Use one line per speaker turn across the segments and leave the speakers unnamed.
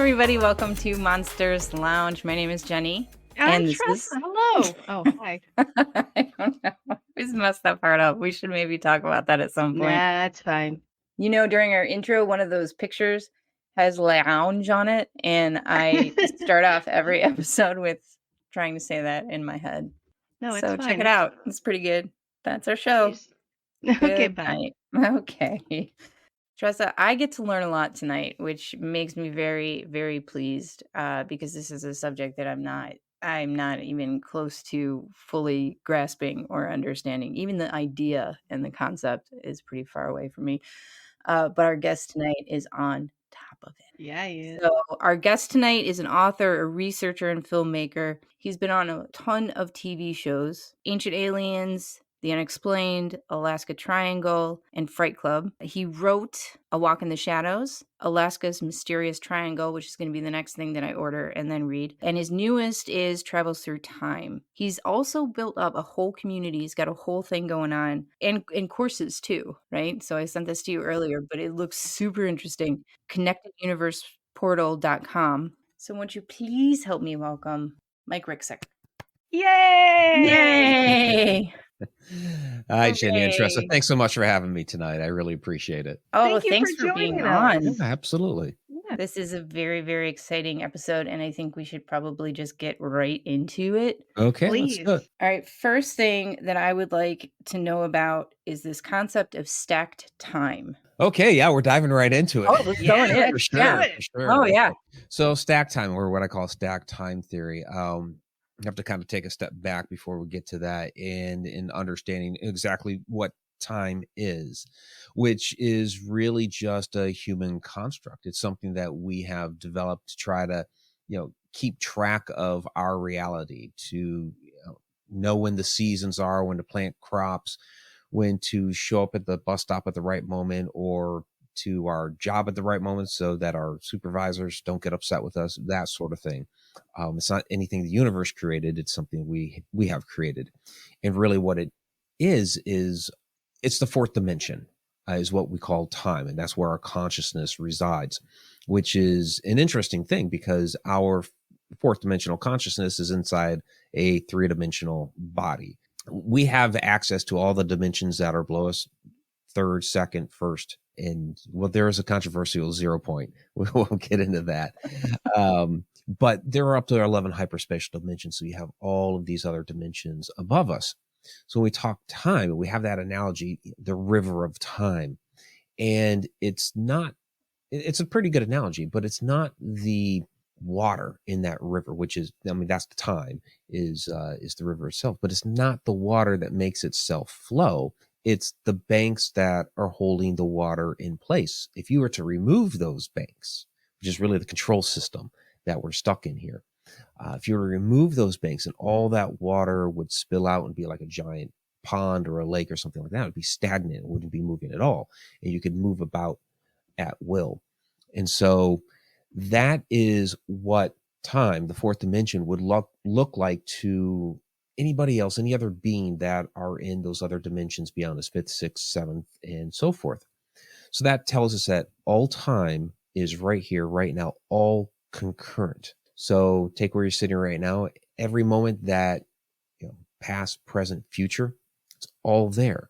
everybody. Welcome to Monsters Lounge. My name is Jeni.
I'm Tressa. Hello. Oh, hi.
I don't know. We just messed that part up. We should maybe talk about that at some point.
Nah, that's fine.
You know, during our intro, one of those pictures has lounge on it, and I start off every episode with trying to say that in my head.
No, it's
so
fine.
check it out. It's pretty good. That's our show.
Okay,
Good
bye.
night. Okay. Tressa, I get to learn a lot tonight, which makes me very, very pleased because this is a subject that I'm not even close to fully grasping or understanding. Even the idea and the concept is pretty far away from me. But our guest tonight is on top of it.
Yeah, he is.
So our guest tonight is an author, a researcher, and filmmaker. He's been on a ton of TV shows: Ancient Aliens, The Unexplained, Alaska Triangle, and Fright Club. He wrote A Walk in the Shadows, Alaska's Mysterious Triangle, which is going to be the next thing that I order and then read. And his newest is Travels Through Time. He's also built up a whole community. He's got a whole thing going on, and courses too, right? So I sent this to you earlier, but it looks super interesting. ConnectedUniversePortal.com. So won't you please help me welcome Mike Ricksecker?
Yay!
Yay!
Hi, Jeni and Tressa. Thanks so much for having me tonight. I really appreciate it.
Oh, thanks for being on.
Yeah, absolutely.
Yeah.
This is a very, very exciting episode, and I think we should probably just get right into it.
Okay,
Please.
let's do it.
All right, first thing that I would like to know about is this concept of stacked time.
Okay, yeah, we're diving right into it.
Oh, let's go in it.
For sure,
Yeah.
for sure.
Oh, yeah.
So stack time, or what I call stack time theory. You have to kind of take a step back before we get to that and in understanding exactly what time is, which is really just a human construct. It's something that we have developed to try to, keep track of our reality, to know when the seasons are, when to plant crops, when to show up at the bus stop at the right moment, or to our job at the right moment so that our supervisors don't get upset with us, that sort of thing. It's not anything the universe created. It's something we have created. And really what it is it's the fourth dimension, is what we call time. And that's where our consciousness resides, which is an interesting thing because our fourth dimensional consciousness is inside a three-dimensional body. We have access to all the dimensions that are below us: third, second, first. And there is a controversial 0 point. We won't get into that. But there are up to 11 hyperspatial dimensions. So you have all of these other dimensions above us. So when we talk time, we have that analogy, the river of time. And it's a pretty good analogy, but it's not the water in that river, which is, that's the time, is the river itself, but it's not the water that makes itself flow. It's the banks that are holding the water in place. If you were to remove those banks, which is really the control system that we're stuck in here, if you were to remove those banks, and all that water would spill out and be like a giant pond or a lake or something like that, it would be stagnant. It wouldn't be moving at all. And you could move about at will. And so that is what time, the fourth dimension, would look like to anybody else, any other being that are in those other dimensions beyond us, fifth, sixth, seventh, and so forth. So that tells us that all time is right here, right now, all concurrent. So take where you're sitting right now, every moment that, past, present, future, it's all there.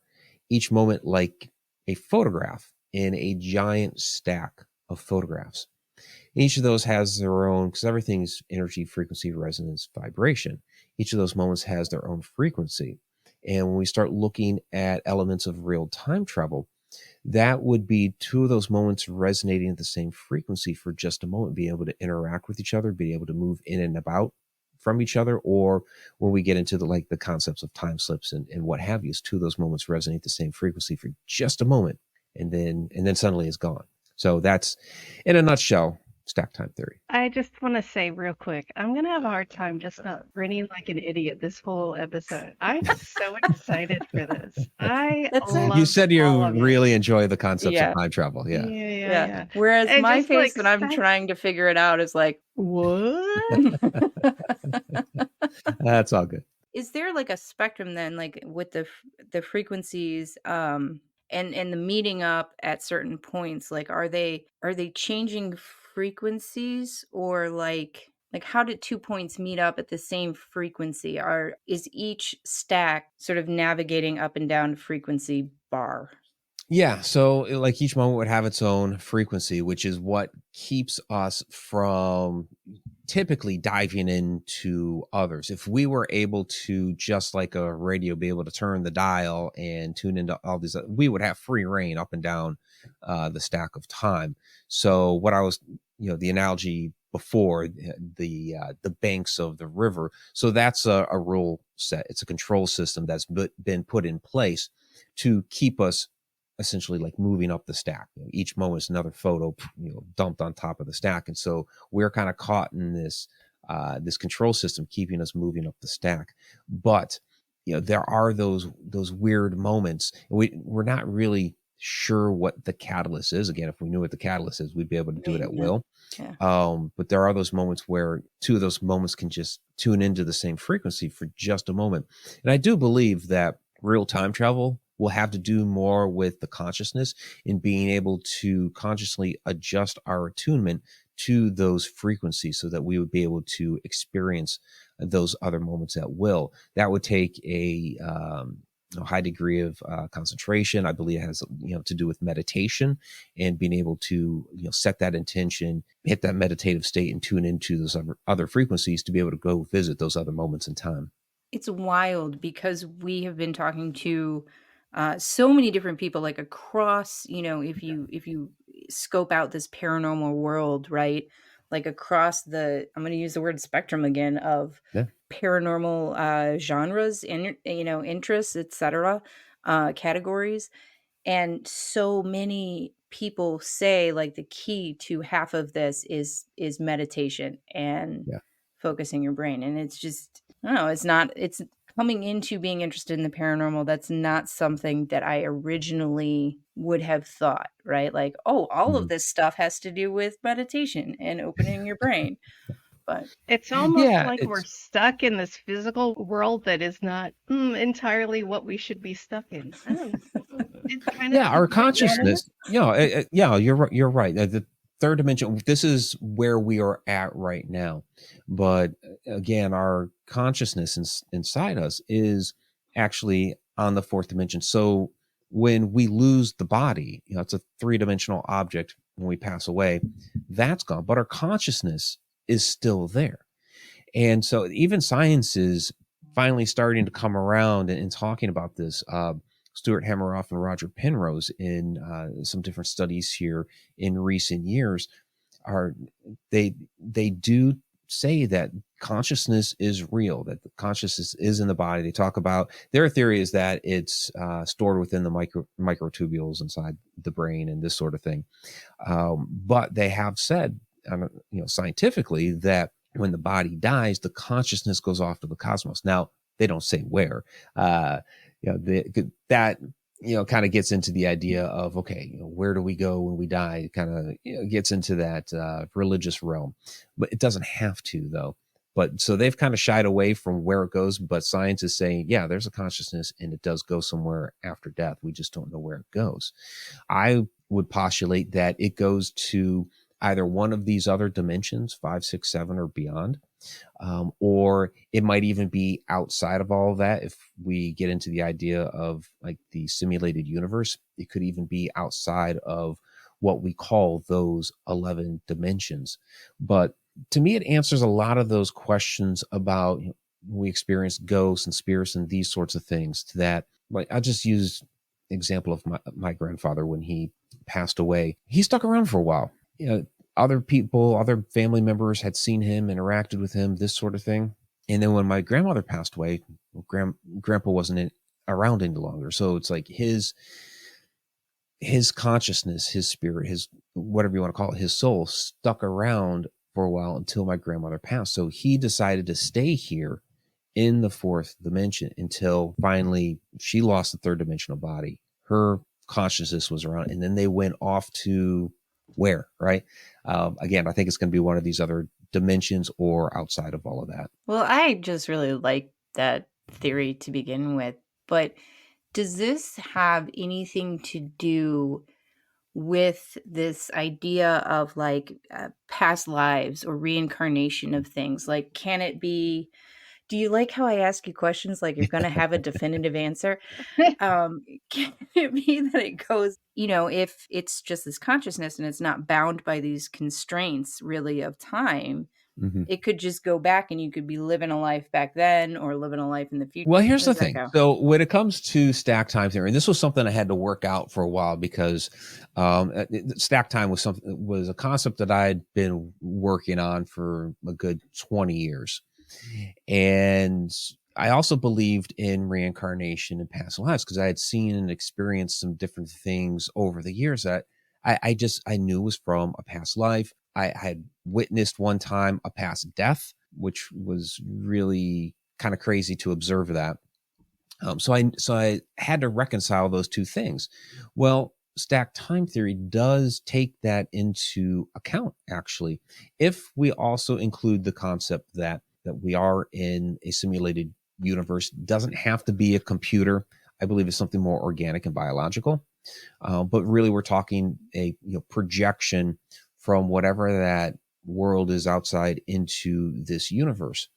Each moment like a photograph in a giant stack of photographs. Each of those has their own, because everything's energy, frequency, resonance, vibration. Each of those moments has their own frequency. And when we start looking at elements of real time travel, that would be two of those moments resonating at the same frequency for just a moment, being able to interact with each other, being able to move in and about from each other. Or when we get into the concepts of time slips and what have you, two of those moments resonate the same frequency for just a moment, and then suddenly it's gone. So that's, in a nutshell, stack time theory.
I just want to say real quick, I'm going to have a hard time just not grinning like an idiot this whole episode. I'm so excited for this.
You said you really enjoy the concepts of time travel. Yeah.
Yeah.
Whereas
And
my
just,
face when I'm trying to figure it out is like, what?
That's all good.
Is there like a spectrum then, like with the frequencies? and the meeting up at certain points, like, are they changing frequencies, or like how did 2 points meet up at the same frequency? Is each stack sort of navigating up and down frequency bar?
Yeah, so like each moment would have its own frequency, which is what keeps us from typically diving into others. If we were able to, just like a radio, be able to turn the dial and tune into all these, we would have free reign up and down the stack of time. So what I was, the analogy before, the banks of the river. So that's a rule set. It's a control system that's been put in place to keep us essentially like moving up the stack. Each moment is another photo, dumped on top of the stack, and so we're kind of caught in this control system keeping us moving up the stack. But there are those weird moments. We're not really sure what the catalyst is. Again, if we knew what the catalyst is, we'd be able to do it
Right,
at
yeah.
will.
Yeah.
But there are those moments where two of those moments can just tune into the same frequency for just a moment. And I do believe that real time travel will have to do more with the consciousness in being able to consciously adjust our attunement to those frequencies so that we would be able to experience those other moments at will. That would take a high degree of concentration. I believe it has to do with meditation and being able to set that intention, hit that meditative state, and tune into those other frequencies to be able to go visit those other moments in time.
It's wild because we have been talking to so many different people, like across, if you scope out this paranormal world, right? Like across I'm going to use the word spectrum again, of
Yeah.
paranormal genres and interests, etc., categories. And so many people say like the key to half of this is meditation and
Yeah.
focusing your brain. And it's just, I don't know, it's coming into being interested in the paranormal. That's not something that I originally would have thought, right? Like, oh, all of
Mhm.
this stuff has to do with meditation and opening your brain. But
It's almost
Yeah,
like we're
it's
stuck in this physical world that is not entirely what we should be stuck in. I don't know. It's kind of
yeah, our
like that.
consciousness. Yeah, you're right. You're right. The third dimension. This is where we are at right now, but again, our consciousness inside us is actually on the fourth dimension. So when we lose the body, it's a three-dimensional object. When we pass away, that's gone, but our consciousness is still there. And so even science is finally starting to come around and talking about this. Stuart Hameroff and Roger Penrose in some different studies here in recent years are they do say that consciousness is real, that the consciousness is in the body. They talk about their theory is that it's stored within the microtubules inside the brain and this sort of thing. But they have said, scientifically, that when the body dies, the consciousness goes off to the cosmos. Now, they don't say where. That kind of gets into the idea of, okay, where do we go when we die? It kind of gets into that religious realm, but it doesn't have to, though. But so they've kind of shied away from where it goes. But science is saying, yeah, there's a consciousness and it does go somewhere after death. We just don't know where it goes. I would postulate that it goes to either one of these other dimensions, 5, 6, 7, or beyond. Or it might even be outside of all of that. If we get into the idea of like the simulated universe, it could even be outside of what we call those 11 dimensions. But to me, it answers a lot of those questions about we experience ghosts and spirits and these sorts of things. To that, like I just used example of my grandfather when he passed away. He stuck around for a while. Other people, other family members had seen him, interacted with him, this sort of thing. And then when my grandmother passed away, grandpa wasn't around any longer. So it's like his consciousness, his spirit, his whatever you want to call it, his soul stuck around for a while until my grandmother passed. So he decided to stay here in the fourth dimension until finally she lost the third dimensional body. Her consciousness was around, and then they went off to where, right? Again, I think it's going to be one of these other dimensions or outside of all of that.
well, I just really like that theory to begin with, but Does this have anything to do with this idea of like past lives or reincarnation of things? Like, can it be? Do you like how I ask you questions like you're going to have a definitive answer? Can it be that it goes, if it's just this consciousness and it's not bound by these constraints really of time,
Mhm.
it could just go back and you could be living a life back then or living a life in the future.
Well, here's
How
the
does that
thing.
go?
So when it comes to stack time theory, and this was something I had to work out for a while because stack time was a concept that I had been working on for a good 20 years. And I also believed in reincarnation and past lives because I had seen and experienced some different things over the years that I knew was from a past life. I had witnessed one time a past death, which was really kind of crazy to observe that. So I had to reconcile those two things. Well, stack time theory does take that into account, actually, if we also include the concept that we are in a simulated universe. Doesn't have to be a computer. I believe it's something more organic and biological. But really, we're talking a projection from whatever that world is outside into this universe.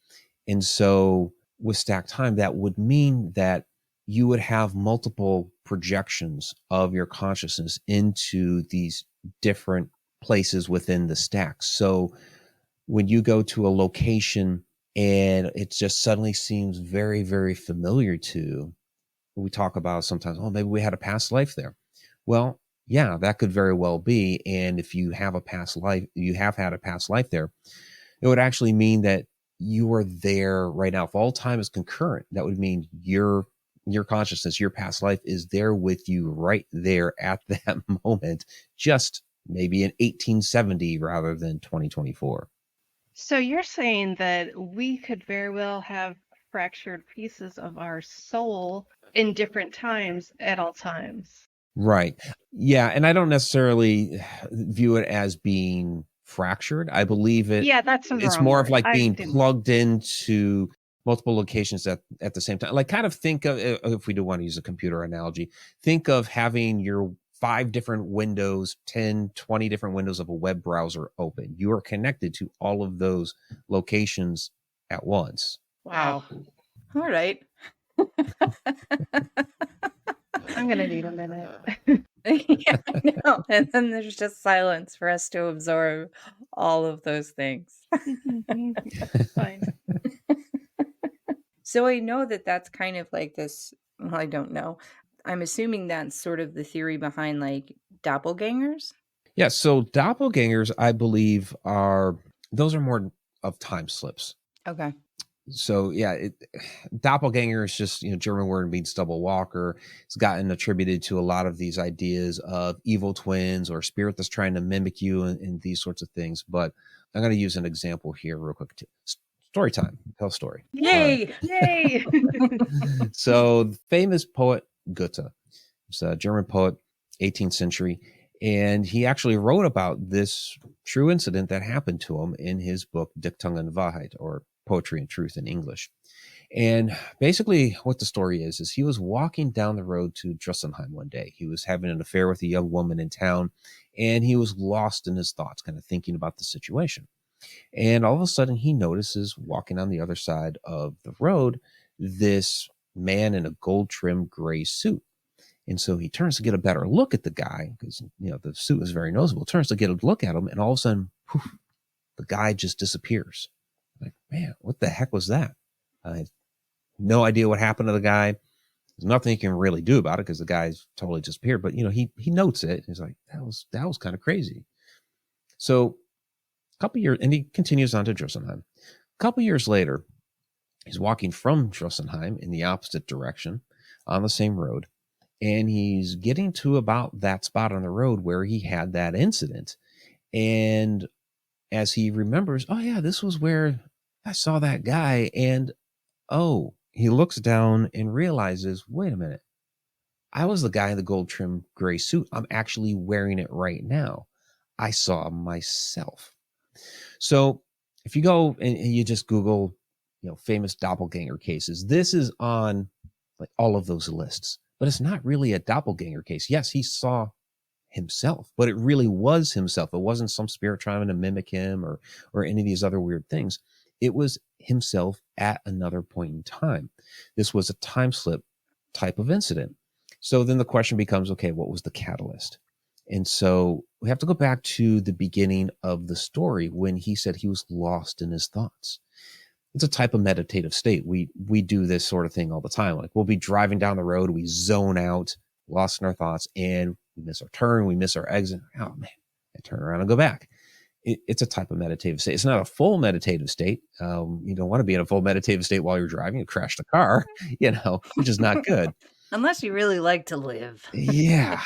And so with stacked time, that would mean that you would have multiple projections of your consciousness into these different places within the stack. So when you go to a location and it just suddenly seems very, very familiar to, we talk about sometimes, oh, maybe we had a past life there. Well, yeah, that could very well be. And if you have a past life, you have had a past life there, it would actually mean that you are there right now. If all time is concurrent, that would mean your consciousness, your past life is there with you right there at that moment, just maybe in 1870 rather than 2024.
So you're saying that we could very well have fractured pieces of our soul in different times at all times.
Right. Yeah. And I don't necessarily view it as being fractured. I believe
Yeah, that's the
it's
wrong
more of
word.
like
I
being
didn't.
plugged into multiple locations at the same time. Like, kind of think of, if we do want to use a computer analogy, think of having your 5 different windows, 10, 20 different windows of a web browser open. You are connected to all of those locations at once.
Wow.
All right.
I'm going to need a minute.
Yeah, I know. And then there's just silence for us to absorb all of those things.
Fine.
So I know that that's kind of like this. Well, I don't know. I'm assuming that's sort of the theory behind like doppelgangers.
Yeah. So doppelgangers, I believe, those are more of time slips.
Okay.
So yeah, doppelganger is just German word means double walker. It's gotten attributed to a lot of these ideas of evil twins or spirit that's trying to mimic you and these sorts of things. But I'm going to use an example here real quick. Story time. Tell a story.
Yay!
Yay!
So the famous poet Goethe, he's a German poet, 18th century, and he actually wrote about this true incident that happened to him in his book Dichtung und Wahrheit, or Poetry and Truth in English. And basically what the story is he was walking down the road to Dressenheim one day. He was having an affair with a young woman in town, and he was lost in his thoughts, kind of thinking about the situation. And all of a sudden he notices, walking on the other side of the road, this man in a gold trimmed gray suit. And so he turns to get a better look at the guy because the suit is very noticeable. Turns to get a look at him, and all of a sudden, poof, the guy just disappears. Like, man, what the heck was that? I had no idea what happened to the guy. There's nothing he can really do about it because the guy's totally disappeared. But he notes it. He's like, that was kind of crazy. So a couple years, and he continues on to Dressenheim. A couple years later, he's walking from Dressenheim in the opposite direction on the same road. And he's getting to about that spot on the road where he had that incident. And as he remembers, oh yeah, this was where I saw that guy. And oh, he looks down and realizes, wait a minute, I was the guy in the gold trim gray suit. I'm actually wearing it right now. I saw myself. So if you go and you just Google, famous doppelganger cases, this is on like all of those lists. but it's not really a doppelganger case. Yes, he saw himself, but it really was himself. It wasn't some spirit trying to mimic him or any of these other weird things. It was himself at another point in time. This was a time slip type of incident. So then the question becomes, okay, what was the catalyst? And so we have to go back to the beginning of the story when he said he was lost in his thoughts. It's a type of meditative state. We do this sort of thing all the time. Like we'll be driving down the road, we zone out, lost in our thoughts, and we miss our turn, we miss our exit. Oh man, I turn around and go back. It's a type of meditative state. It's not a full meditative state. You don't want to be in a full meditative state while you're driving. You crash the car, which is not good.
Unless you really like to live.
Yeah.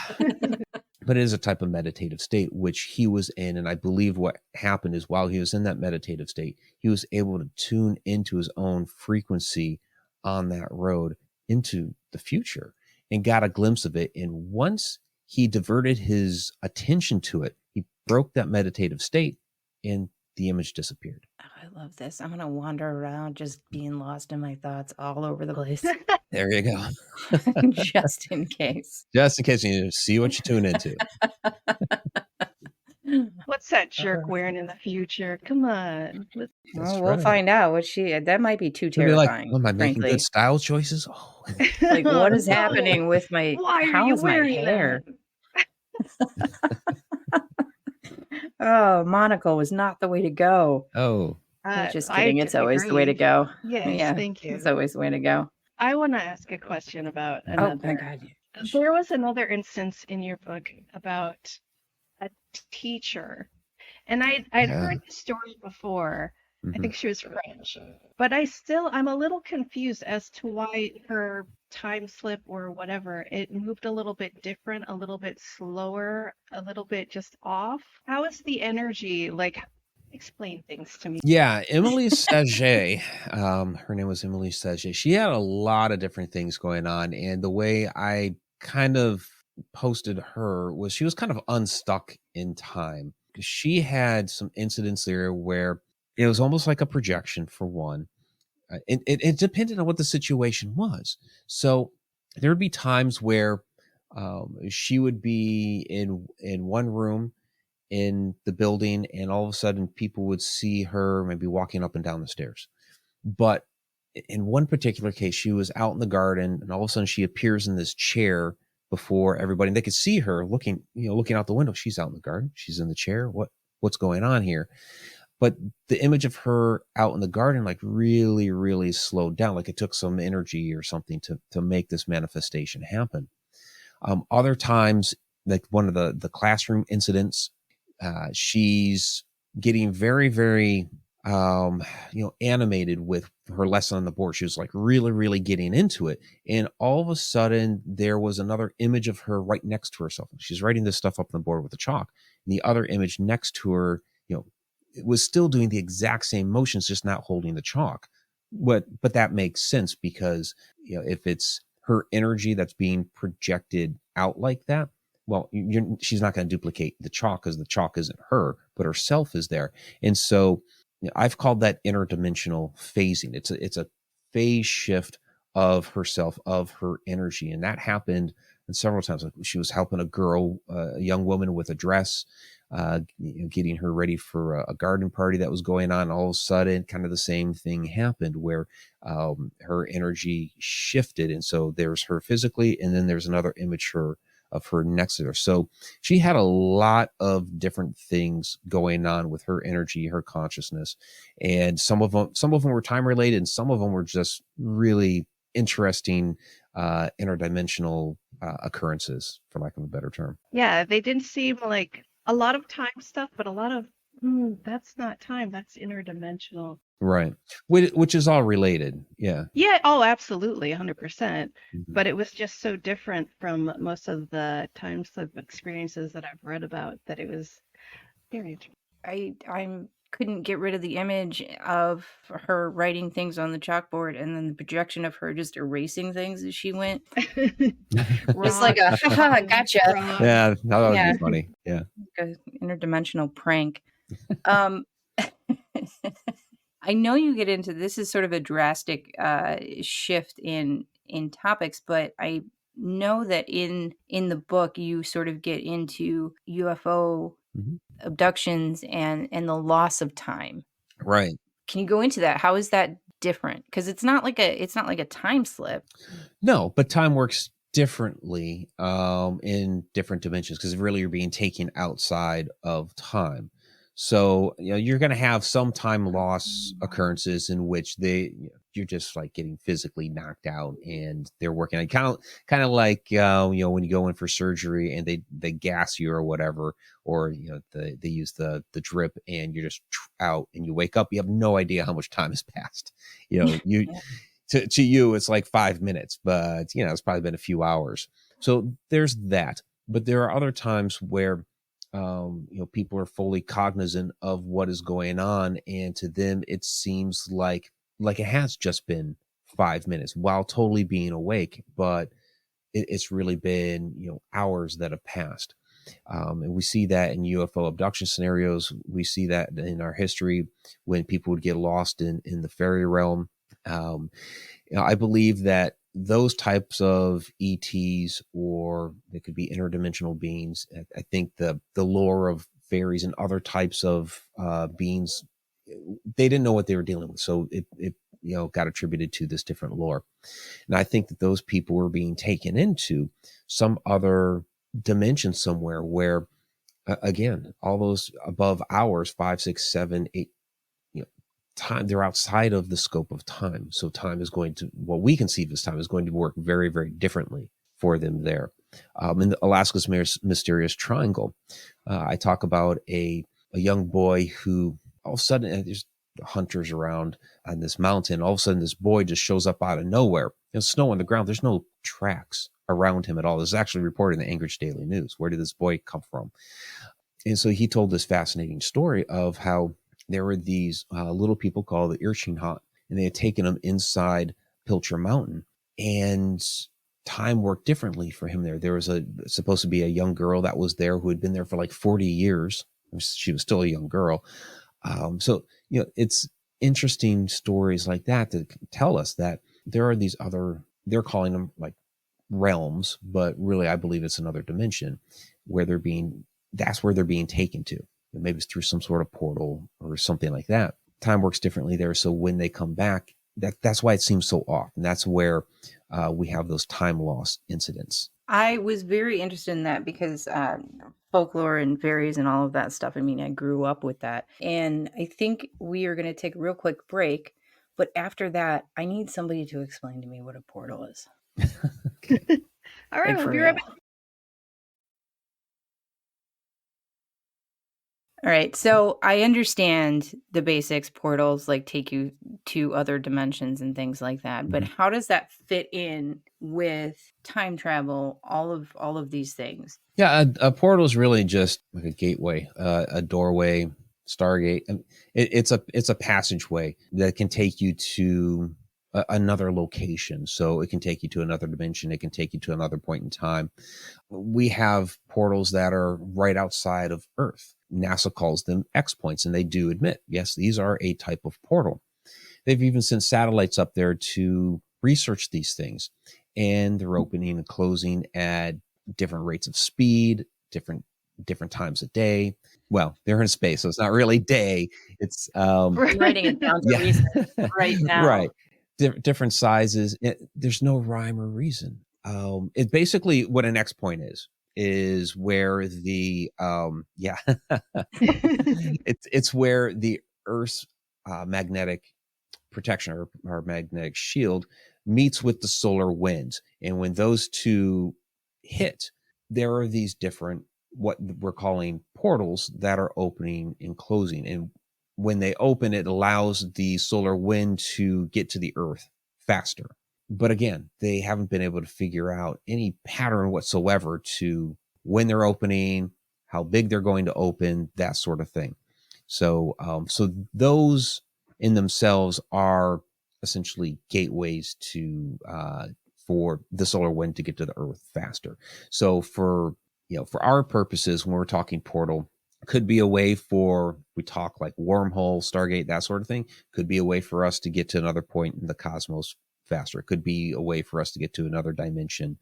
But it is a type of meditative state, which he was in. And I believe what happened is while he was in that meditative state, he was able to tune into his own frequency on that road into the future and got a glimpse of it. And once he diverted his attention to it, he broke that meditative state and the image disappeared.
Oh, I love this. I'm going to wander around just being lost in my thoughts all over the place.
There you go.
Just in case.
Just in case you see what you tune into.
What's that jerk wearing in the future? Come on.
Well, we'll find out what that might be too
Maybe
terrifying.
Am I making good style choices? Oh.
Like, what is happening with my,
Why
how
are you
is my
wearing
hair? Oh, monocle was not the way to go.
Oh.
Just kidding. It's always the way to go.
Yes,
yeah,
thank you.
It's always the way to go.
I want to ask a question about another.
Oh, my God.
There was another instance in your book about a teacher. And I'd heard the story before. I think she was French. But I'm a little confused as to why her time slip or whatever, it moved a little bit different, a little bit slower, a little bit just off. How is the energy? Like, explain things to me.
Yeah, Emily Saget. Her name was Emily Saget. She had a lot of different things going on. And the way I kind of posted her was she was kind of unstuck in time. She had some incidents there where it was almost like a projection for one. It depended on what the situation was. So there would be times where she would be in one room in the building, and all of a sudden people would see her maybe walking up and down the stairs. But in one particular case, she was out in the garden, and all of a sudden she appears in this chair before everybody. And they could see her looking out the window. She's out in the garden. She's in the chair. What's going on here? But the image of her out in the garden, like really, really slowed down. Like it took some energy or something to make this manifestation happen. Other times, like one of the classroom incidents, she's getting very, very, animated with her lesson on the board. She was like really, really getting into it. And all of a sudden there was another image of her right next to herself. She's writing this stuff up on the board with a chalk. And the other image next to her, it was still doing the exact same motions, just not holding the chalk. But that makes sense because, if it's her energy that's being projected out like that, well, she's not going to duplicate the chalk because the chalk isn't her, but herself is there. And so I've called that interdimensional phasing. It's a phase shift of herself, of her energy. And that happened several times. Like she was helping a young woman with a dress, getting her ready for a garden party that was going on. All of a sudden, kind of the same thing happened where her energy shifted. And so there's her physically, and then there's another image of her next to her. So she had a lot of different things going on with her energy, her consciousness. And some of them were time related, and some of them were just really interesting interdimensional occurrences, for lack of a better term.
Yeah, they didn't seem like a lot of time stuff, but a lot of that's not time, that's interdimensional.
Right. Which is all related. Yeah.
Yeah. Oh, absolutely. 100%.
Mm-hmm.
But it was just so different from most of the time slip experiences that I've read about that it was very interesting.
I couldn't get rid of the image of her writing things on the chalkboard and then the projection of her just erasing things as she went. It's like a haha, gotcha.
Yeah, that would be funny. Yeah.
Like an interdimensional prank. I know you get into this is sort of a drastic shift in topics, but I know that in the book you sort of get into UFO abductions and the loss of time.
Right.
Can you go into that? How is that different? Because it's not like a time slip.
No, but time works differently in different dimensions because really you're being taken outside of time. So you're going to have some time loss occurrences in which you're just like getting physically knocked out and they're working. I kind of like when you go in for surgery and they gas you or whatever, or they use the drip and you're just out and you wake up. You have no idea how much time has passed. You
Yeah.
to you it's like 5 minutes, but it's probably been a few hours. So there's that. But there are other times where people are fully cognizant of what is going on, and to them it seems like it has just been 5 minutes while totally being awake, but it's really been hours that have passed. And we see that in UFO abduction scenarios. We see that in our history when people would get lost in the fairy realm. I believe that those types of ETs, or they could be interdimensional beings. I think the lore of fairies and other types of beings, they didn't know what they were dealing with, so it got attributed to this different lore. And I think that those people were being taken into some other dimension somewhere where, again, all those above hours, 5, 6, 7, 8, time, they're outside of the scope of time. So time is going to, what we conceive as time, is going to work very, very differently for them there. In Alaska's Mysterious Triangle, I talk about a young boy who all of a sudden, there's hunters around on this mountain. All of a sudden, this boy just shows up out of nowhere. There's snow on the ground. There's no tracks around him at all. This is actually reported in the Anchorage Daily News. Where did this boy come from? And so he told this fascinating story of how there were these little people called the Irchinhat, and they had taken him inside Pilcher Mountain, and time worked differently for him there. There was supposed to be a young girl that was there who had been there for like 40 years. She was still a young girl. So it's interesting stories like that to tell us that there are these other, they're calling them like realms, but really I believe it's another dimension where that's where they're being taken to. Maybe it's through some sort of portal or something like that. Time works differently there. So when they come back, that's why it seems so off. And that's where we have those time loss incidents.
I was very interested in that because folklore and fairies and all of that stuff. I mean, I grew up with that. And I think we are going to take a real quick break. But after that, I need somebody to explain to me what a portal is.
All right,
Like,
we'll
for
be
real.
right back.
All right, so I understand the basics. Portals like take you to other dimensions and things like that. But how does that fit in with time travel? All of these things.
Yeah, a portal is really just like a gateway, a doorway, Stargate. It's a passageway that can take you to another location. So it can take you to another dimension. It can take you to another point in time. We have portals that are right outside of Earth. NASA calls them X points, and they do admit, yes, these are a type of portal. They've even sent satellites up there to research these things, and they're opening and closing at different rates of speed, different times a day. Well, they're in space, so it's not really day. It's
I'm writing it down to research right now.
Right. Different sizes. There's no rhyme or reason. It basically, what an X point is where the it's where the Earth's magnetic protection or magnetic shield meets with the solar winds, and when those two hit, there are these different, what we're calling portals, that are opening and closing. And when they open, it allows the solar wind to get to the Earth faster. But again, they haven't been able to figure out any pattern whatsoever to when they're opening, how big they're going to open, that sort of thing. So those in themselves are essentially gateways to for the solar wind to get to the Earth faster. So for our purposes, when we're talking portal, could be a way for, we talk like wormhole, Stargate, that sort of thing, could be a way for us to get to another point in the cosmos faster. It could be a way for us to get to another dimension.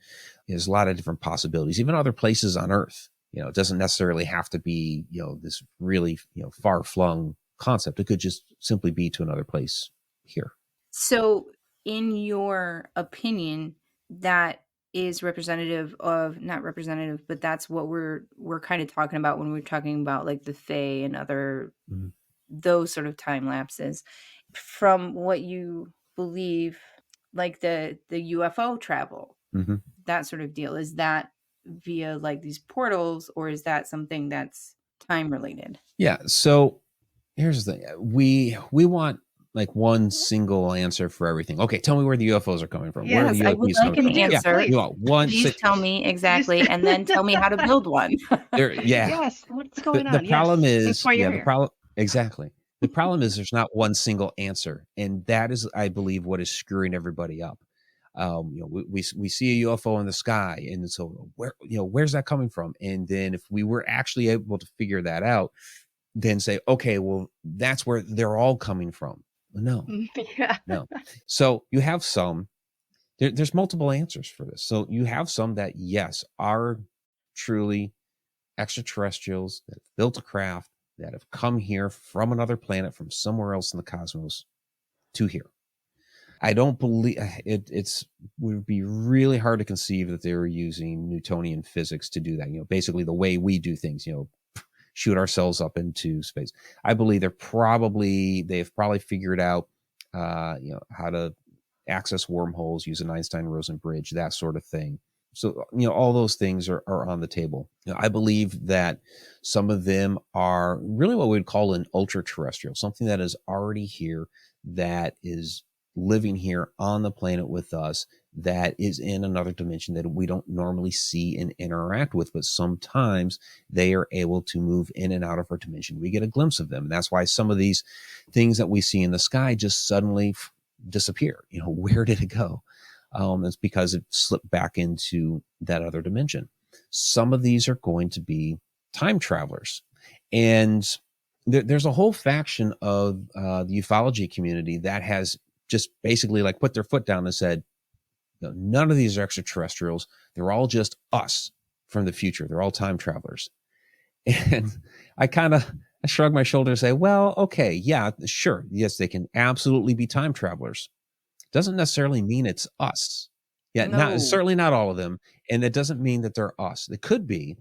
There's a lot of different possibilities, even other places on Earth. It doesn't necessarily have to be, this really, far-flung concept. It could just simply be to another place here.
So in your opinion, that is not representative, but that's what we're kind of talking about when we're talking about like the Fae and other those sort of time lapses. From what you believe, like the UFO travel, that sort of deal, is that via like these portals, or is that something that's time related?
Yeah. So here's the thing. We want like one single answer for everything. Okay, tell me where the UFOs are coming from. Where are
Yes,
the
I would
UFOs
like
coming
an
from?
answer.
Yeah, you want one.
Please tell me exactly, and then tell me how to build one.
Yes, what's going on?
The problem
Yes,
is,
that's why you're
the
here.
problem exactly. The problem is there's not one single answer, and that is, I believe, what is screwing everybody up. We see a UFO in the sky, and so where's that coming from? And then if we were actually able to figure that out, then say, okay, well, that's where they're all coming from. No, no. So you have some. There's multiple answers for this. So you have some that, yes, are truly extraterrestrials that have built a craft, that have come here from another planet, from somewhere else in the cosmos to here. I don't believe it's would be really hard to conceive that they were using Newtonian physics to do that. Basically the way we do things, shoot ourselves up into space. I believe they've probably figured out, how to access wormholes, use an Einstein-Rosen bridge, that sort of thing. So, all those things are on the table. I believe that some of them are really what we'd call an ultra-terrestrial, something that is already here, that is living here on the planet with us, that is in another dimension that we don't normally see and interact with, but sometimes they are able to move in and out of our dimension. We get a glimpse of them. And that's why some of these things that we see in the sky just suddenly disappear. Where did it go? It's because it slipped back into that other dimension. Some of these are going to be time travelers. And there's a whole faction of the ufology community that has just basically like put their foot down and said, none of these are extraterrestrials. They're all just us from the future. They're all time travelers. And I shrug my shoulders and say, well, okay, yeah, sure. Yes, they can absolutely be time travelers. Doesn't necessarily mean it's us. Yeah, certainly not all of them. And it doesn't mean that they're us. They could be,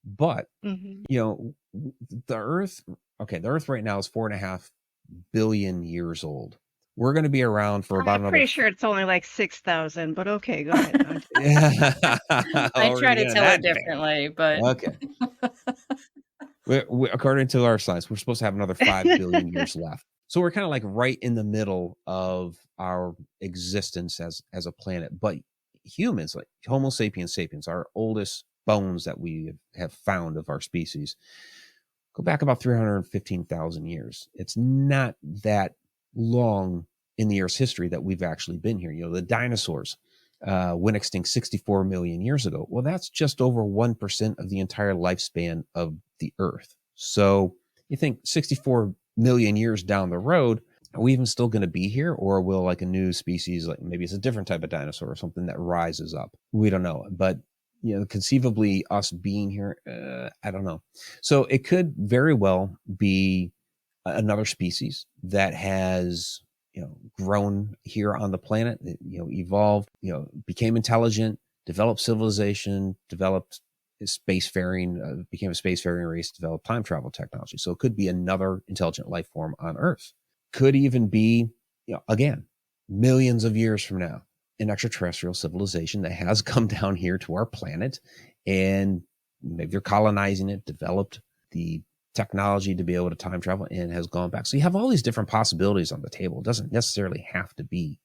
but the Earth right now is 4.5 billion years old. We're going to be around for about
I'm pretty sure it's only like 6,000, but okay, go ahead.
I try to tell it differently, but
okay. According to our science, we're supposed to have another 5 billion years left. So we're kind of like right in the middle of our existence as a planet. But humans, like Homo sapiens sapiens, our oldest bones that we have found of our species, go back about 315,000 years. It's not that long in the Earth's history that we've actually been here. The dinosaurs went extinct 64 million years ago. Well, that's just over 1% of the entire lifespan of the Earth. So you think 64 million years down the road, are we even still going to be here? Or will like a new species, like maybe it's a different type of dinosaur or something that rises up? We don't know. But conceivably us being here, I don't know. So it could very well be another species that has grown here on the planet, evolved, became intelligent, developed civilization, developed spacefaring, became a spacefaring race, developed time travel technology. So it could be another intelligent life form on Earth. Could even be, again, millions of years from now, an extraterrestrial civilization that has come down here to our planet, and maybe they're colonizing it, developed the technology to be able to time travel, and has gone back. So you have all these different possibilities on the table. It doesn't necessarily have to be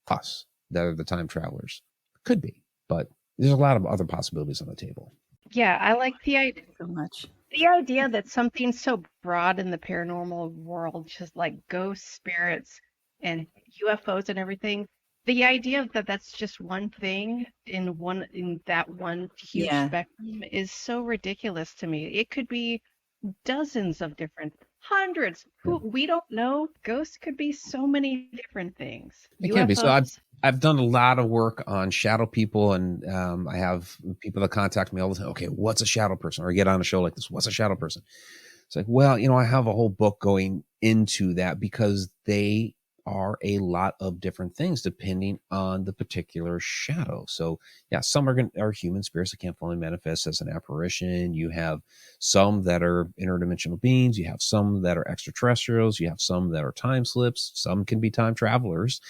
us that are the time travelers. It could be, but there's a lot of other possibilities on the table.
Yeah, I like the idea
so much.
The idea that something so broad in the paranormal world, just like ghosts, spirits, and UFOs and everything, the idea that that's just one thing in that one huge spectrum is so ridiculous to me. It could be dozens of different, hundreds. We don't know. Ghosts could be so many different things.
It can be. So I've done a lot of work on shadow people, and I have people that contact me all the time. Okay, what's a shadow person? Or I get on a show like this. What's a shadow person? It's like, well, I have a whole book going into that because they are a lot of different things depending on the particular shadow. So yeah, some are human spirits that can't fully manifest as an apparition. You have some that are interdimensional beings. You have some that are extraterrestrials. You have some that are time slips. Some can be time travelers.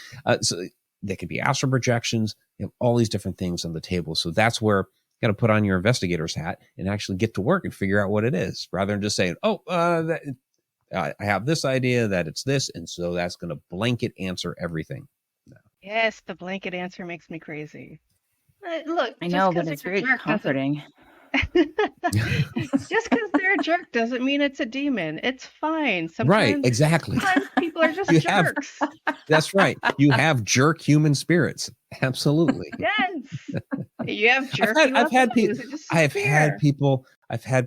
So they could be astral projections. You have all these different things on the table. So that's where you got to put on your investigator's hat and actually get to work and figure out what it is, rather than just saying, I have this idea that it's this, and so that's going to blanket answer everything. No.
Yes, the blanket answer makes me crazy. Look,
I know, but it's very comforting.
Just because they're a jerk doesn't mean it's a demon. It's fine. Sometimes,
right, exactly.
Sometimes people are just jerks.
That's right. You have jerk human spirits. Absolutely.
Yes. You have jerk.
I've had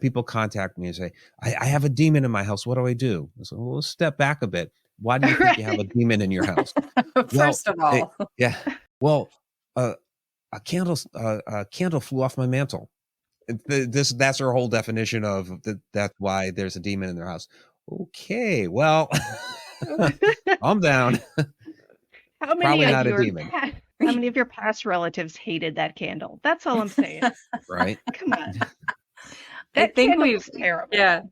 people contact me and say, I have a demon in my house. What do I do? I said, well, let's step back a bit. Why do you think you have a demon in your house?
First of all.
Yeah. Well, a candle flew off my mantle. That's her whole definition of that's why there's a demon in their house. Okay, well, I'm down.
How many of your past relatives hated that candle? That's all I'm saying.
Right.
Come on.
I think
was terrible.
Yeah.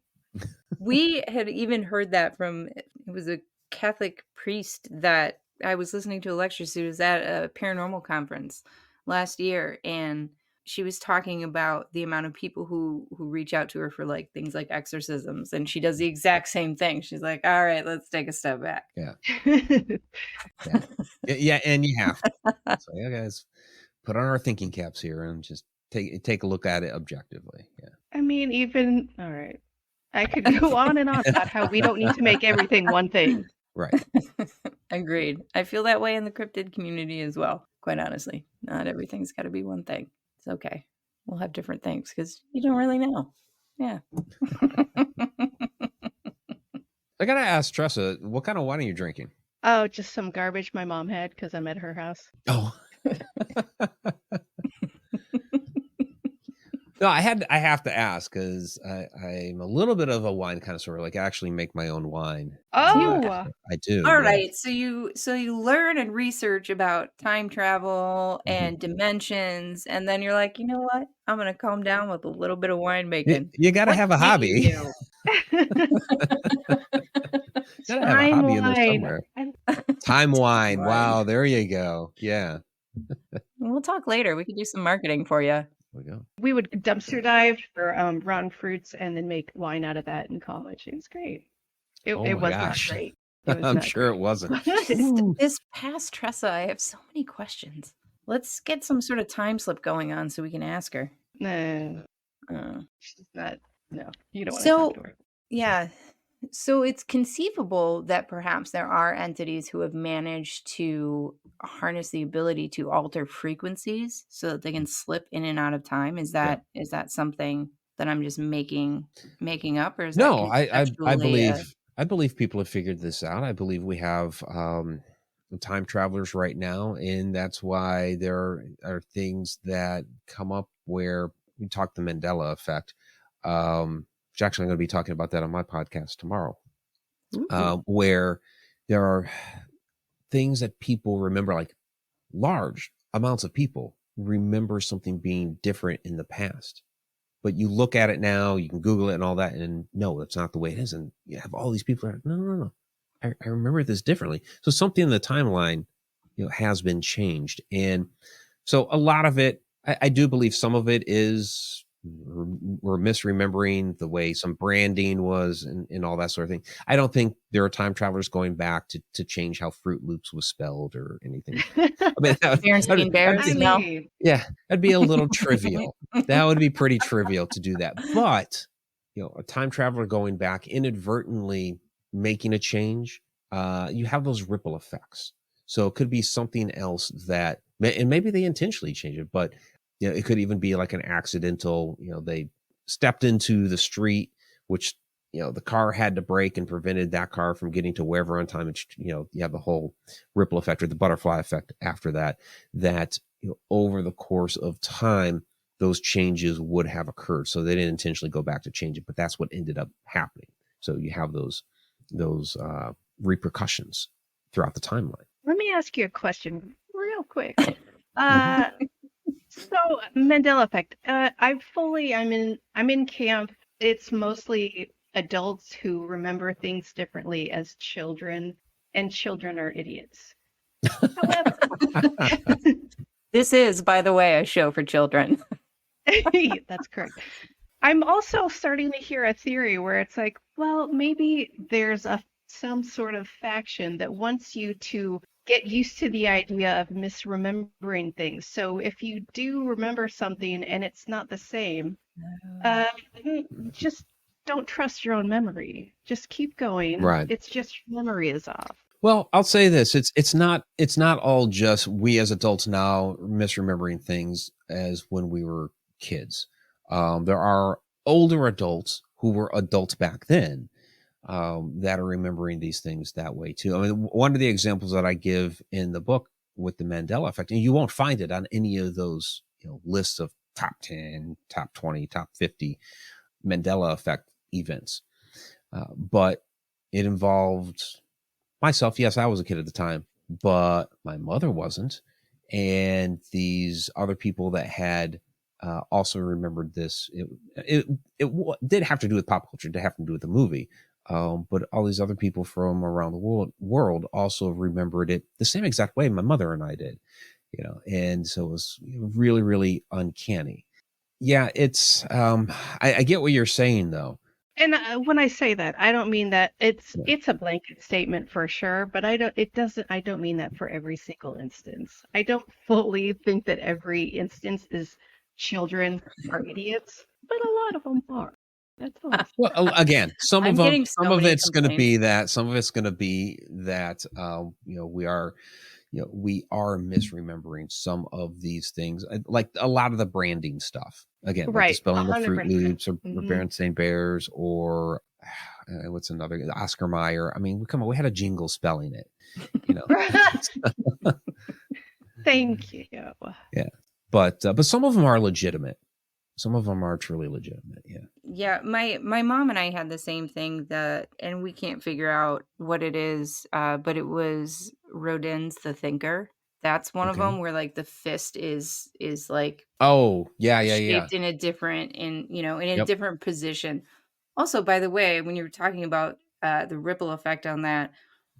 We had even heard that from, it was a Catholic priest that I was listening to a lecture. She was at a paranormal conference last year, and she was talking about the amount of people who reach out to her for like things like exorcisms, and she does the exact same thing. She's like, all right, let's take a step back.
Yeah. Yeah, and you have to. So yeah, guys, put on our thinking caps here and just take a look at it objectively. Yeah.
I mean, all right. I could go on and on about how we don't need to make everything one thing.
Right.
Agreed. I feel that way in the cryptid community as well, quite honestly. Not everything's got to be one thing. It's okay. We'll have different things because you don't really know. Yeah.
I got to ask Tressa, what kind of wine are you drinking?
Oh, just some garbage my mom had because I'm at her house.
Oh. No, I have to ask because I'm a little bit of a wine connoisseur. Like, I actually make my own wine.
Oh,
I do.
All right. So you learn and research about time travel and dimensions, and then you're like, you know what? I'm gonna calm down with a little bit of winemaking.
You got to have a hobby. Gotta have a hobby in there somewhere. Time wine. Wow, there you go. Yeah.
We'll talk later. We could do some marketing for you.
There we go.
We would dumpster dive for rotten fruits and then make wine out of that in college. It was great. It was not great.
I'm sure it wasn't.
This past Tressa, I have so many questions. Let's get some sort of time slip going on so we can ask her.
No. She's not. No, you don't want
to
talk to her.
Yeah. So it's conceivable that perhaps there are entities who have managed to harness the ability to alter frequencies so that they can slip in and out of time. Is that something that I'm just making up, or is
no? I believe people have figured this out. I believe we have time travelers right now, and that's why there are things that come up where we talk the Mandela effect. Which actually I'm going to be talking about that on my podcast tomorrow, where there are things that people remember, like large amounts of people remember something being different in the past. But you look at it now, you can Google it and all that, and no, that's not the way it is. And you have all these people that are, no. I remember this differently. So something in the timeline, has been changed. And so a lot of it, I do believe some of it is we're misremembering the way some branding was and all that sort of thing. I don't think there are time travelers going back to change how Fruit Loops was spelled or anything. I mean, that'd be a little trivial. That would be pretty trivial to do that. But, a time traveler going back inadvertently making a change, you have those ripple effects. So it could be something else that, and maybe they intentionally change it, but it could even be like an accidental, they stepped into the street, which the car had to brake and prevented that car from getting to wherever on time. And, you have the whole ripple effect or the butterfly effect after that, over the course of time, those changes would have occurred. So they didn't intentionally go back to change it, but that's what ended up happening. So you have those repercussions throughout the timeline.
Let me ask you a question real quick. So Mandela effect. I'm in camp. It's mostly adults who remember things differently as children, and children are idiots. However,
this is, by the way, a show for children.
that's correct. I'm also starting to hear a theory where it's like, well, maybe there's some sort of faction that wants you to get used to the idea of misremembering things. So if you do remember something and it's not the same, just don't trust your own memory. Just keep going.
Right.
It's just your memory is off.
Well, I'll say this: it's not all just we as adults now misremembering things as when we were kids. There are older adults who were adults back then that are remembering these things that way too. I mean, one of the examples that I give in the book with the Mandela effect, and you won't find it on any of those lists of top 10, top 20, top 50 Mandela effect events, but it involved myself. Yes, I was a kid at the time, but my mother wasn't, and these other people that had also remembered this. It did have to do with pop culture. It did have to do with the movie. But all these other people from around the world also remembered it the same exact way my mother and I did, and so it was really, really uncanny. Yeah, it's, I get what you're saying though.
And when I say that, I don't mean that it's a blanket statement for sure, but I don't mean that for every single instance. I don't fully think that every instance is children are idiots, but a lot of them are. That's all.
Well, again, some of it's going to be that, we are misremembering some of these things, like a lot of the branding stuff. Again, like the spelling of Fruit Loops or Berenstain Bears or what's another, Oscar Mayer. I mean, come on, we had a jingle spelling it.
Thank you.
Yeah, but some of them are legitimate. Some of them are truly legitimate. Yeah.
Yeah. My mom and I had the same thing and we can't figure out what it is. But it was Rodin's The Thinker. That's one of them where like the fist is like, shaped in a different, in a different position. Also, by the way, when you were talking about the ripple effect on that,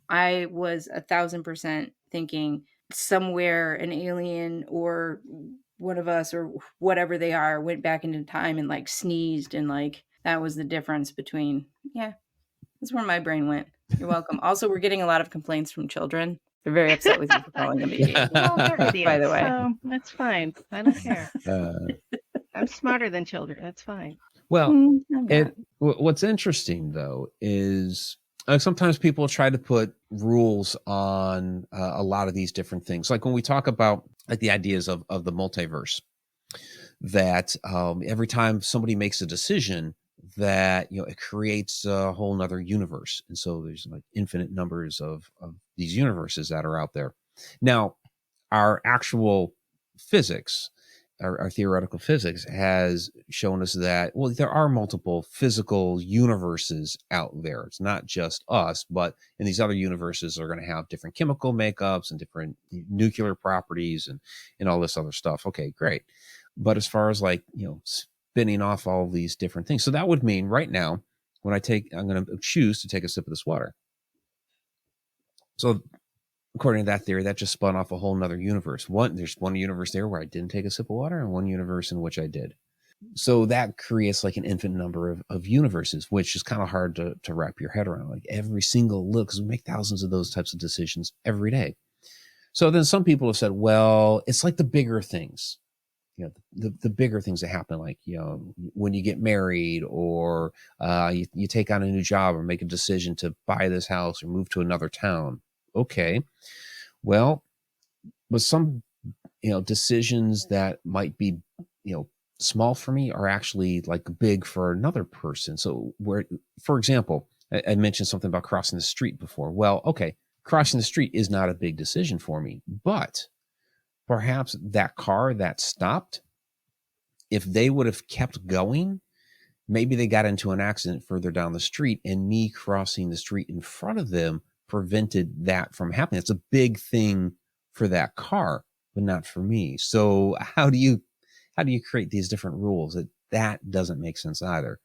I was 1,000% thinking somewhere an alien or one of us or whatever they are went back into time and like sneezed, and like that was the difference between. Yeah, that's where my brain went. You're welcome. Also, we're getting a lot of complaints from children. They're very upset with you for calling them idiots.
Well, they're idiots, by the way. So that's fine. I don't care. I'm smarter than children. That's fine.
Well, what's interesting though is sometimes people try to put rules on a lot of these different things. Like when we talk about like the ideas of the multiverse, that every time somebody makes a decision that, it creates a whole nother universe. And so there's like infinite numbers of these universes that are out there. Now, our actual physics, our theoretical physics has shown us that, well, there are multiple physical universes out there. It's not just us, but in these other universes are going to have different chemical makeups and different nuclear properties and all this other stuff. Okay, great. But as far as like, spinning off all these different things. So that would mean right now, when I'm going to choose to take a sip of this water. So according to that theory, that just spun off a whole nother universe. There's one universe there where I didn't take a sip of water, and one universe in which I did. So that creates like an infinite number of universes, which is kind of hard to wrap your head around. Like every single little, because we make thousands of those types of decisions every day. So then some people have said, well, it's like the bigger things, the bigger things that happen, like, when you get married or you take on a new job or make a decision to buy this house or move to another town. Okay, well, with some, decisions that might be, small for me are actually like big for another person. So where, for example, I mentioned something about crossing the street before. Well, okay, crossing the street is not a big decision for me, but perhaps that car that stopped, if they would have kept going, maybe they got into an accident further down the street, and me crossing the street in front of them prevented that from happening. It's a big thing for that car, but not for me. So how do you create these different rules? That doesn't make sense either.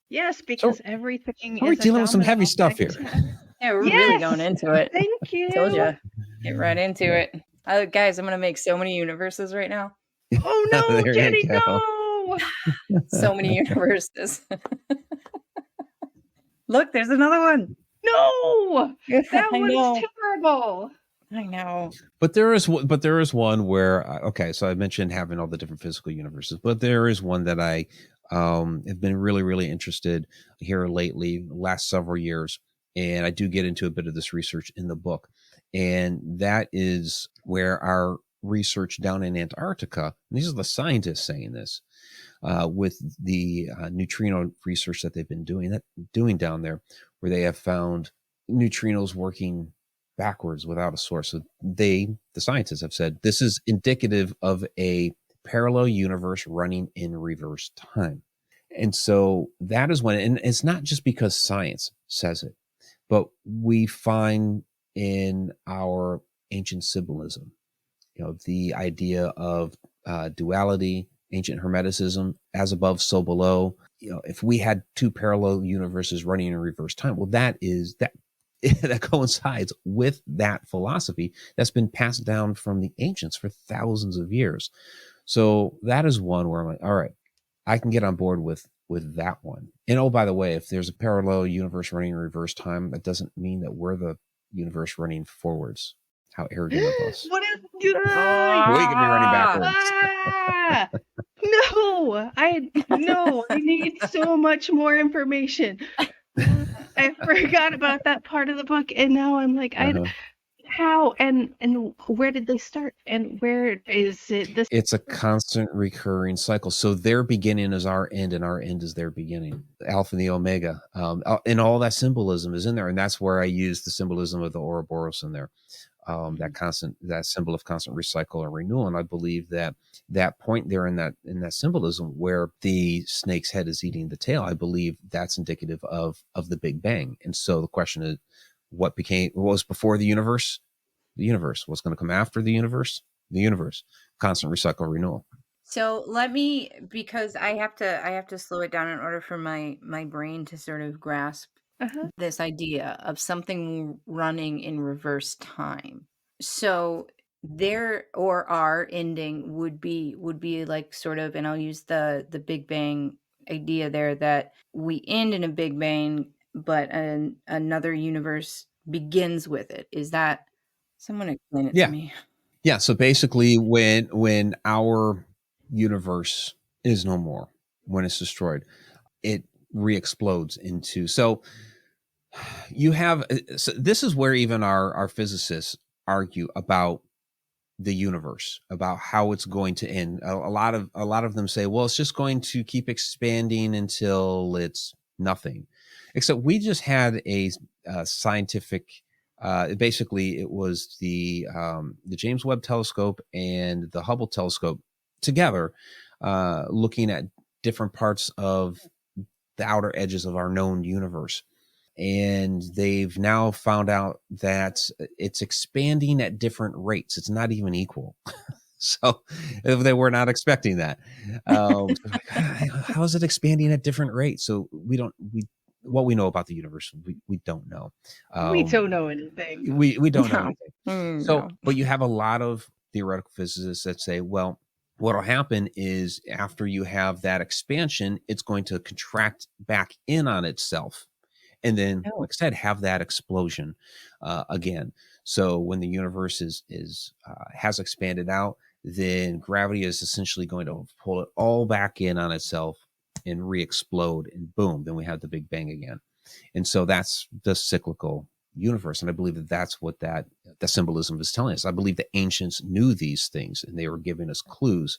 Yes,
So
because everything
we're
is a
dealing with some
domino
heavy stuff here.
effect.
Yeah, we're really
Yes,
going into it.
thank
Told
you.
you. Get right into it. Guys, I'm going to make so many universes right now.
Oh no,
There you
Jeni,
go.
no!
So many universes. Look, there's another one.
No! That
I
one's
know.
terrible.
I know.
But there is one where, okay, so I mentioned having all the different physical universes, but there is one that I have been really, really interested here lately, last several years. And I do get into a bit of this research in the book. And that is where our research down in Antarctica, and these are the scientists saying this, with the neutrino research that they've been doing down there, where they have found neutrinos working backwards without a source. So the scientists have said this is indicative of a parallel universe running in reverse time. And so that is when, and it's not just because science says it, but we find in our ancient symbolism, the idea of duality, ancient hermeticism, as above, so below. If we had two parallel universes running in reverse time, well, that coincides with that philosophy that's been passed down from the ancients for thousands of years. So that is one where I'm like, all right, I can get on board with that one. And oh, by the way, if there's a parallel universe running in reverse time, that doesn't mean that we're the universe running forwards. How arrogant of us.
What is
We could be running backwards.
No, I need so much more information. I forgot about that part of the book, and now I'm like, how and where did they start, and where is it?
It's a constant recurring cycle. So their beginning is our end, and our end is their beginning. Alpha and the Omega, and all that symbolism is in there, and that's where I use the symbolism of the Ouroboros in there. That symbol of constant recycle and renewal. And I believe that point there in that symbolism where the snake's head is eating the tail, I believe that's indicative of the Big Bang. And so the question is, what was before the universe? The universe. What's going to come after the universe? The universe. Constant recycle, renewal.
So let me, because I have to slow it down in order for my brain to sort of grasp this idea of something running in reverse time. So their or our ending would be like sort of, and I'll use the Big Bang idea there, that we end in a Big Bang, but another universe begins with it. Is that, someone explain it to me?
Yeah. So basically, when our universe is no more, when it's destroyed, it re-explodes into. So you have. So this is where even our physicists argue about the universe, about how it's going to end. A lot of them say, well, it's just going to keep expanding until it's nothing. Except we just had a scientific. Basically, it was the James Webb Telescope and the Hubble Telescope together, looking at different parts of the outer edges of our known universe. And they've now found out that it's expanding at different rates. It's not even equal. So they were not expecting that. How is it expanding at different rates? So what we know about the universe, we don't know.
We don't know anything.
We don't know anything. So,
No.
but you have a lot of theoretical physicists that say, well, what'll happen is after you have that expansion, it's going to contract back in on itself. And then, like I said, have that explosion again. So when the universe has expanded out, then gravity is essentially going to pull it all back in on itself and re-explode, and boom, then we have the Big Bang again. And so that's the cyclical universe. And I believe that that's what that symbolism is telling us. I believe the ancients knew these things, and they were giving us clues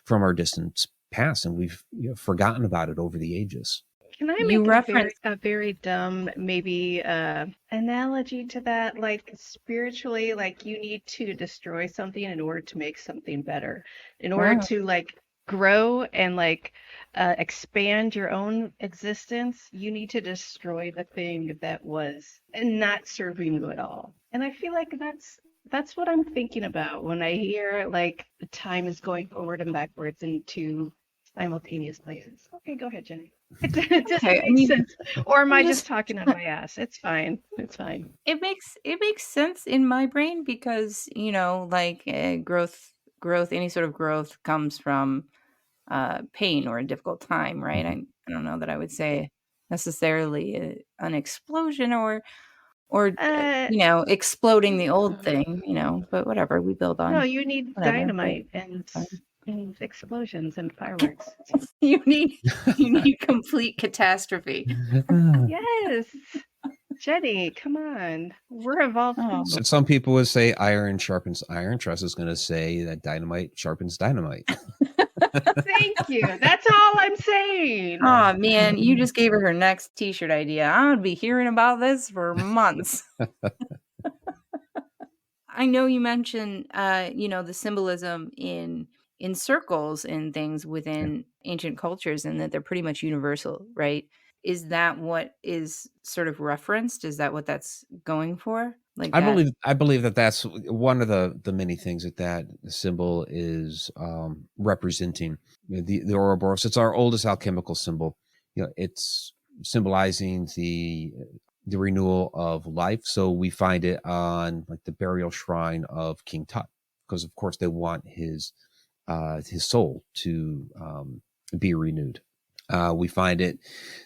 from our distant passed, and we've forgotten about it over the ages.
Can I
You
make
referenced
a very dumb maybe analogy to that? Like spiritually, like you need to destroy something in order to make something better. In order
oh,
to like grow and like expand your own existence, you need to destroy the thing that was and not serving you at all. And I feel like that's what I'm thinking about when I hear like the time is going forward and backwards in two simultaneous places. Okay, go ahead, Jenny. It doesn't
okay. I
make
mean,
sense. Or am
I'm
I
just
just talking out my ass? It's fine. It's fine.
it makes sense in my brain because like growth, any sort of growth comes from pain or a difficult time, right? I don't know that I would say necessarily an explosion or
Uh,
exploding the old thing, but whatever, we build
no,
on
you need
whatever. But
dynamite and explosions and
fine.
fireworks.
you need you need complete catastrophe.
Yes, Jenny, come on. We're evolved
Oh,
people.
So some people would say iron sharpens iron. Tressa is going to say that dynamite sharpens dynamite.
Thank you. That's all I'm saying.
oh man, you just gave her next T-shirt idea. I'm gonna be hearing about this for months. I know you mentioned, the symbolism in circles and things
Yeah.
within ancient cultures, and that they're pretty much universal, right? Is that what is sort of referenced? Is that what that's going for? Like that?
I believe that that's one of the many things that symbol is representing. The Ouroboros. It's our oldest alchemical symbol. It's symbolizing the renewal of life. So we find it on like the burial shrine of King Tut, because of course they want his soul to be renewed. We find it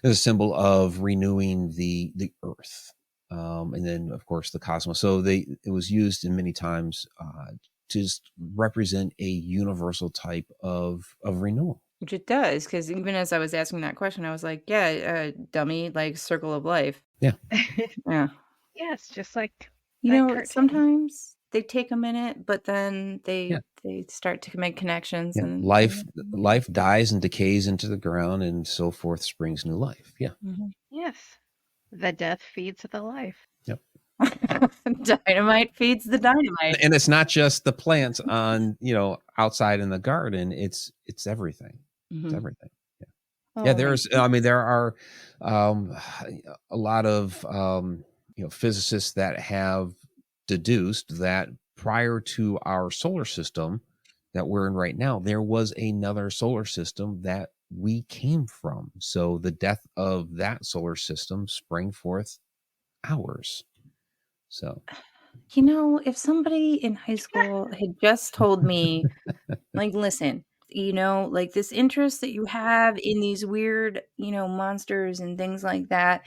as a symbol of renewing the earth, and then of course the cosmos. So it was used in many times to just represent a universal type of renewal.
Which it does, because even as I was asking that question, I was like, yeah, dummy, like circle of life.
Yeah,
Yeah.
Yes, just like that cartoon.
Sometimes they take a minute, but then
yeah,
they start to make connections
yeah.
and
Life dies and decays into the ground, and so forth springs new life. Yeah.
Mhm.
Yes. The death feeds the life.
Yep.
Dynamite feeds the dynamite.
And it's not just the plants on outside in the garden. It's everything. It's
Mhm.
everything. Yeah. Yeah,
Oh my
there are a lot of physicists that have deduced that prior to our solar system that we're in right now, there was another solar system that we came from. So the death of that solar system sprang forth ours. So
If somebody in high school had just told me, like, listen, like this interest that you have in these weird, monsters and things like that,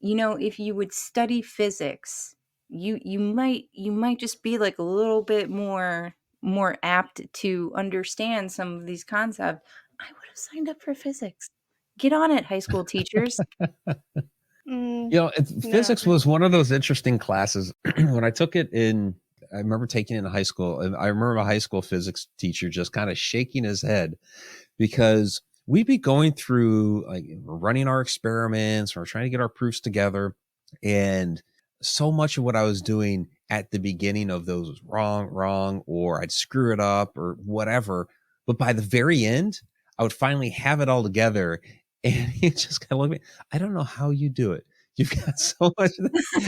if you would study physics, you might just be like a little bit more apt to understand some of these concepts. I would have signed up for physics. Get on it, high school teachers.
Mm, no.
physics was one of those interesting classes when I took it in. I remember taking it in high school, and I remember my high school physics teacher just kind of shaking his head because we'd be going through, like, we're running our experiments, we're trying to get our proofs together, and so much of what I was doing at the beginning of those was wrong, or I'd screw it up or whatever. But by the very end, I would finally have it all together, and he just kind of looked at me. I don't know how you do it. You've got so much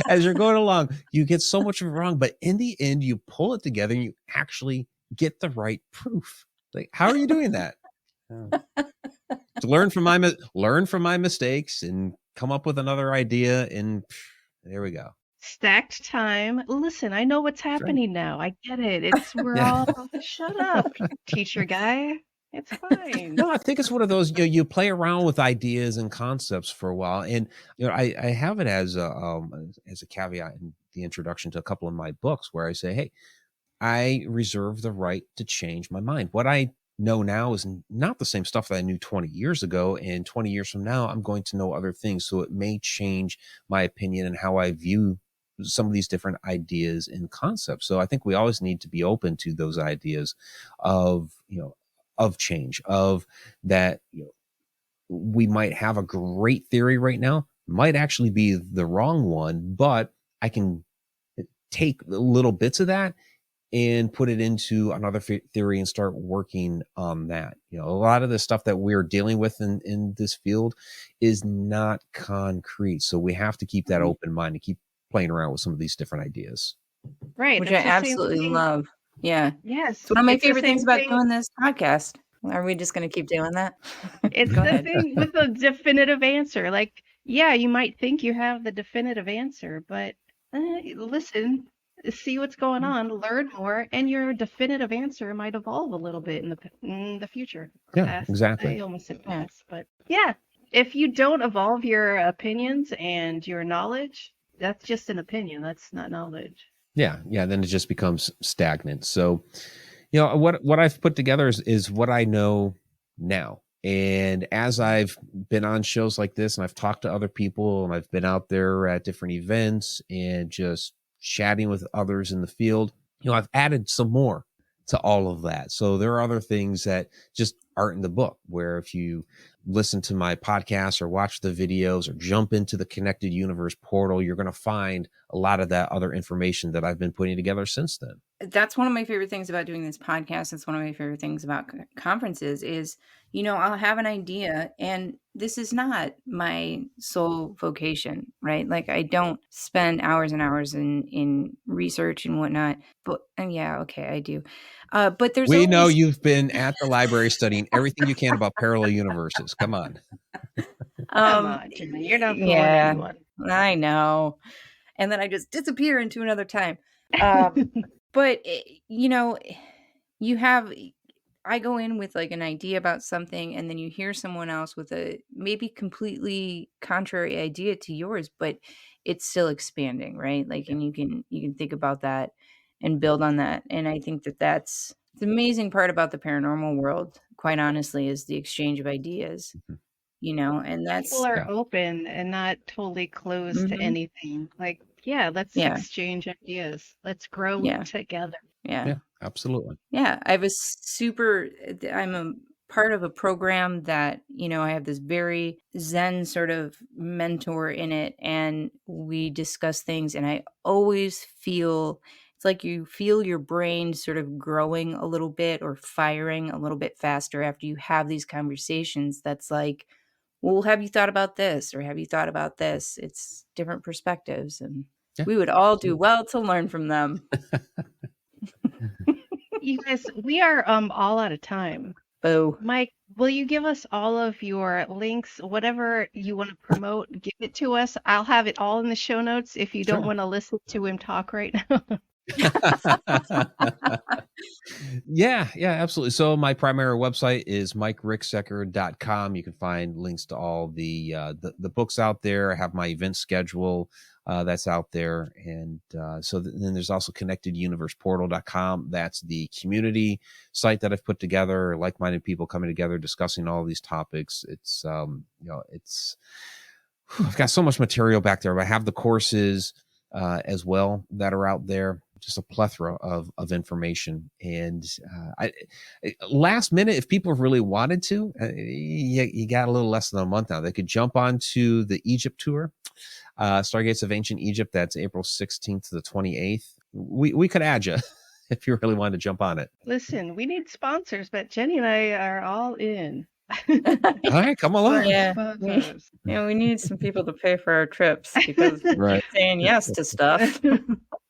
as you're going along, you get so much of it wrong, but in the end, you pull it together and you actually get the right proof. Like, how are you doing that? To learn from my mistakes and come up with another idea, and there we go.
Stacked time. Listen, I know what's
That's right.
happening now. I get it. We're
Yeah.
all, shut up, teacher guy. It's fine.
No, I think it's one of those, you play around with ideas and concepts for a while. And, I have it as a caveat in the introduction to a couple of my books where I say, hey, I reserve the right to change my mind. What I know now is not the same stuff that I knew 20 years ago. And 20 years from now, I'm going to know other things. So it may change my opinion and how I view some of these different ideas and concepts. So I think we always need to be open to those ideas of, of change, of that, we might have a great theory right now, might actually be the wrong one, but I can take little bits of that and put it into another theory and start working on that. A lot of the stuff that we're dealing with in this field is not concrete. So we have to keep that open mind and keep playing around with some of these different ideas.
Right.
Which I absolutely love. Yeah.
Yes.
It's one of my favorite things about doing this podcast. Are we just going to keep doing that?
It's the thing with the definitive answer. Like, yeah, you might think you have the definitive answer, but listen, see what's going on, learn more, and your definitive answer might evolve a little bit in the future.
Yeah,
past.
exactly.
I almost said past, but yeah, if you don't evolve your opinions and your knowledge, that's just an opinion. That's not knowledge.
Yeah, then it just becomes stagnant. So, what I've put together is what I know now. And as I've been on shows like this and I've talked to other people and I've been out there at different events and just chatting with others in the field, I've added some more to all of that. So there are other things that just aren't in the book, where if you listen to my podcast or watch the videos or jump into the Connected Universe portal, you're going to find a lot of that other information that I've been putting together since then.
That's one of my favorite things about doing this podcast. It's one of my favorite things about conferences is, I'll have an idea, and this is not my sole vocation, right? Like, I don't spend hours and hours in research and whatnot, but yeah, okay, I do. But there's
we know you've been at the library studying everything you can about parallel universes. Come on.
Come on, Jeni. You're not fooling anyone.
I know. And then I just disappear into another time. But, I go in with like an idea about something, and then you hear someone else with a maybe completely contrary idea to yours, but it's still expanding, right? Like, and you can think about that and build on that. And I think that's the amazing part about the paranormal world, quite honestly, is the exchange of ideas, and that's...
People are open and not totally closed to anything. Like, let's exchange ideas. Let's grow together.
Yeah, absolutely.
Yeah, I'm a part of a program that, I have this very Zen sort of mentor in it, and we discuss things, and I always feel, it's like you feel your brain sort of growing a little bit or firing a little bit faster after you have these conversations. That's like, well, have you thought about this? Or have you thought about this? It's different perspectives, and we would all do well to learn from them.
You guys, we are all out of time.
Boo.
Mike, will you give us all of your links, whatever you want to promote, give it to us. I'll have it all in the show notes if you don't want to listen to him talk right now.
Yeah, absolutely. So my primary website is MikeRicksecker.com. You can find links to all the books out there. I have my event schedule that's out there. And then there's also ConnectedUniversePortal.com. That's the community site that I've put together, like-minded people coming together, discussing all these topics. It's, I've got so much material back there. I have the courses as well that are out there. Just a plethora of information. And last minute, if people really wanted to, you got a little less than a month now. They could jump onto the Egypt tour, Stargates of Ancient Egypt. That's April 16th to the 28th. We could add you if you really wanted to jump on it.
Listen, we need sponsors, but Jeni and I are all in.
All right, come along.
We need some people to pay for our trips, because we're saying yes to stuff.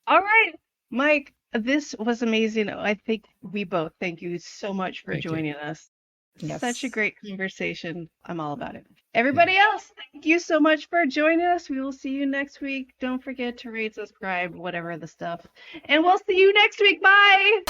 All right, Mike, this was amazing. I think we both thank you so much for joining us. Yes. Such a great conversation. I'm all about it. Everybody else, thank you so much for joining us. We will see you next week. Don't forget to rate, subscribe, whatever the stuff. And we'll see you next week. Bye.